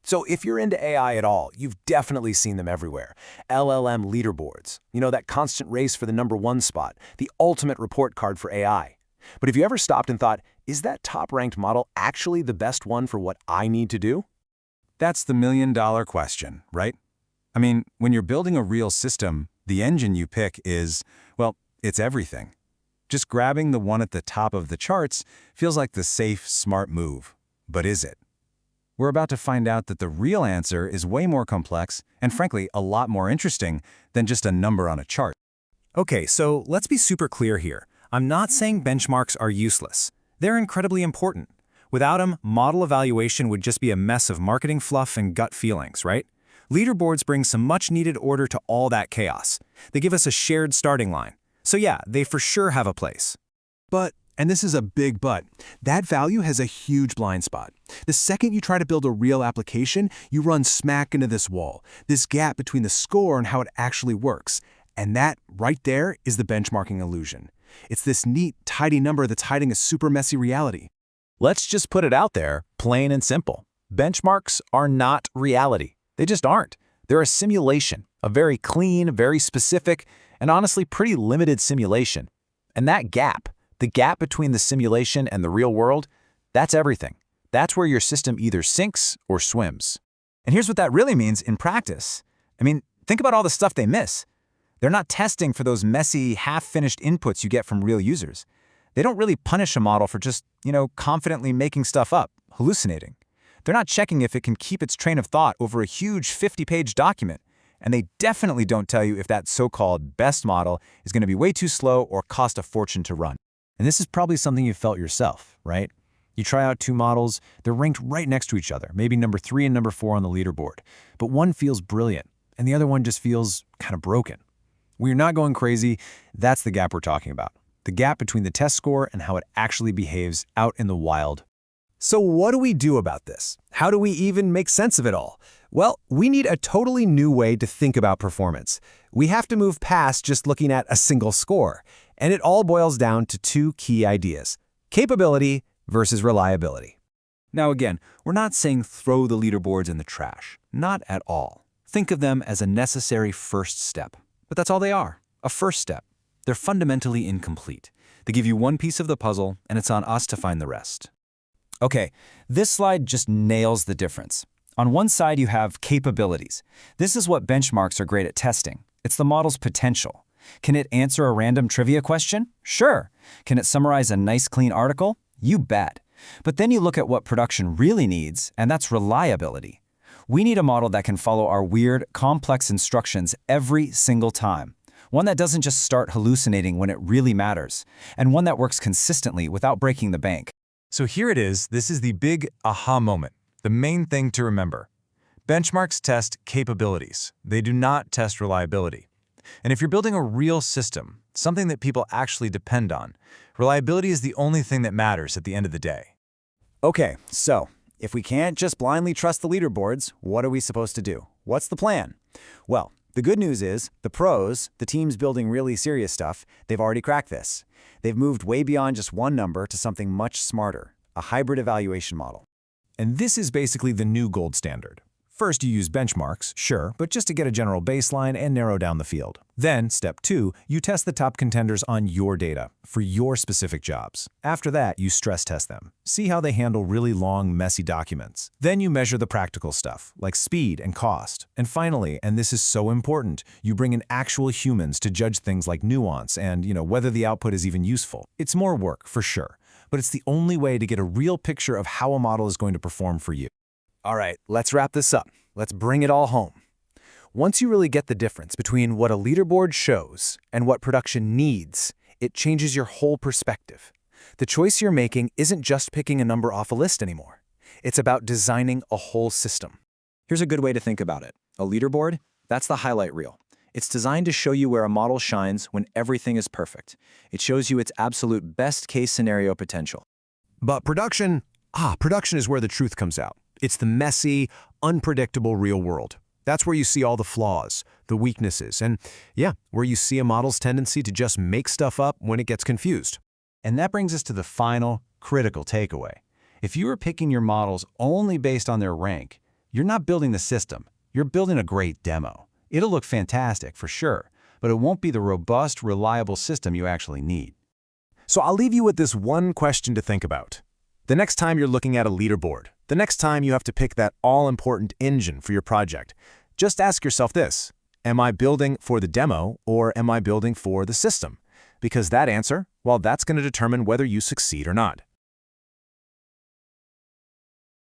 So if you're into AI at all, you've definitely seen them everywhere. LLM leaderboards, that constant race for the #1 spot, the ultimate report card for AI. But have you ever stopped and thought, is that top-ranked model actually the best one for what I need to do? That's the million-dollar question, right? I mean, when you're building a real system, the engine you pick is, well, it's everything. Just grabbing the one at the top of the charts feels like the safe, smart move. But is it? We're about to find out that the real answer is way more complex and, frankly, a lot more interesting than just a number on a chart. Okay, so let's be super clear here. I'm not saying benchmarks are useless. They're incredibly important. Without them, model evaluation would just be a mess of marketing fluff and gut feelings, right? Leaderboards bring some much-needed order to all that chaos. They give us a shared starting line. So yeah, they for sure have a place. But, and this is a big but, that value has a huge blind spot. The second you try to build a real application, you run smack into this wall, this gap between the score and how it actually works. And that, right there, is the benchmarking illusion. It's this neat, tidy number that's hiding a super messy reality. Let's just put it out there, plain and simple. Benchmarks are not reality. They just aren't. They're a simulation, a very clean, very specific, and honestly pretty limited simulation. And that gap, the gap between the simulation and the real world, that's everything. That's where your system either sinks or swims. And here's what that really means in practice. I mean, think about all the stuff they miss. They're not testing for those messy, half-finished inputs you get from real users. They don't really punish a model for just, confidently making stuff up, hallucinating. They're not checking if it can keep its train of thought over a huge 50-page document. And they definitely don't tell you if that so-called best model is going to be way too slow or cost a fortune to run. And this is probably something you felt yourself, right? You try out two models, they're ranked right next to each other, maybe number 3 and number 4 on the leaderboard. But one feels brilliant, and the other one just feels kind of broken. When you're not going crazy, that's the gap we're talking about. The gap between the test score and how it actually behaves out in the wild. So what do we do about this? How do we even make sense of it all? Well, we need a totally new way to think about performance. We have to move past just looking at a single score. And it all boils down to 2 key ideas: capability versus reliability. Now again, we're not saying throw the leaderboards in the trash. Not at all. Think of them as a necessary first step. But that's all they are, a first step. They're fundamentally incomplete. They give you one piece of the puzzle, and it's on us to find the rest. Okay, this slide just nails the difference. On one side, you have capabilities. This is what benchmarks are great at testing. It's the model's potential. Can it answer a random trivia question? Sure. Can it summarize a nice, clean article? You bet. But then you look at what production really needs, and that's reliability. We need a model that can follow our weird, complex instructions every single time. One that doesn't just start hallucinating when it really matters, and one that works consistently without breaking the bank. So here it is. This is the big aha moment, the main thing to remember. Benchmarks test capabilities. They do not test reliability. And if you're building a real system, something that people actually depend on, reliability is the only thing that matters at the end of the day. Okay, so if we can't just blindly trust the leaderboards, what are we supposed to do? What's the plan? Well, the good news is the pros, the teams building really serious stuff, they've already cracked this. They've moved way beyond just one number to something much smarter, a hybrid evaluation model. And this is basically the new gold standard. First, you use benchmarks, sure, but just to get a general baseline and narrow down the field. Then, step 2, you test the top contenders on your data, for your specific jobs. After that, you stress test them. See how they handle really long, messy documents. Then you measure the practical stuff, like speed and cost. And finally, and this is so important, you bring in actual humans to judge things like nuance and, whether the output is even useful. It's more work, for sure, but it's the only way to get a real picture of how a model is going to perform for you. All right, let's wrap this up. Let's bring it all home. Once you really get the difference between what a leaderboard shows and what production needs, it changes your whole perspective. The choice you're making isn't just picking a number off a list anymore. It's about designing a whole system. Here's a good way to think about it. A leaderboard, that's the highlight reel. It's designed to show you where a model shines when everything is perfect. It shows you its absolute best-case scenario potential. But production is where the truth comes out. It's the messy, unpredictable real world. That's where you see all the flaws, the weaknesses, and where you see a model's tendency to just make stuff up when it gets confused. And that brings us to the final, critical takeaway. If you are picking your models only based on their rank, You're not building the system. You're building a great demo. It'll look fantastic, for sure, but it won't be the robust, reliable system you actually need. So I'll leave you with this one question to think about. The next time you're looking at a leaderboard, the next time you have to pick that all-important engine for your project, just ask yourself this: am I building for the demo or am I building for the system? Because that answer, well, that's going to determine whether you succeed or not.